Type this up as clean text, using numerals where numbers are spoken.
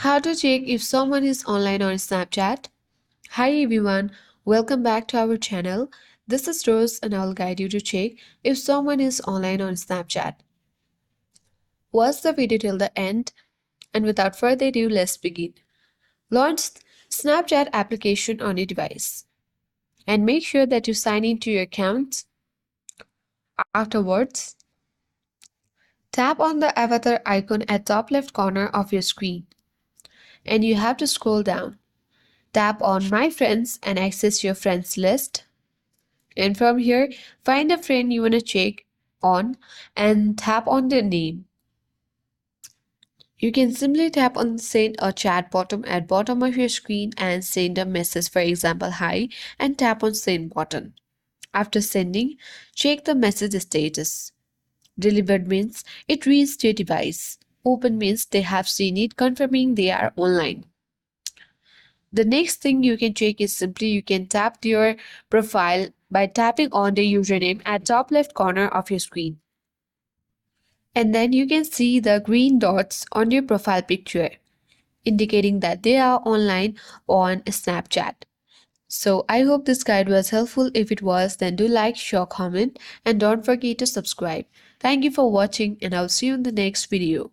How to check if someone is online on Snapchat? Hi everyone, welcome back to our channel. This is Rose and I will guide you to check if someone is online on Snapchat. Watch the video till the end and without further ado, let's begin. Launch Snapchat application on your device and make sure that you sign into your account. Afterwards, tap on the avatar icon at top left corner of your screen and you have to scroll down. Tap on My Friends and access your friends list. And from here, find a friend you want to check on and tap on their name. You can simply tap on Send a chat button at bottom of your screen and send a message, for example, Hi, and tap on Send button. After sending, check the message status. Delivered means it reached your device. Open means they have seen it, confirming they are online. The next thing you can check is simply you can tap your profile by tapping on the username at top left corner of your screen. And then you can see the green dots on your profile picture, indicating that they are online on Snapchat. So I hope this guide was helpful. If it was, then do like, share, comment, and don't forget to subscribe. Thank you for watching and I'll see you in the next video.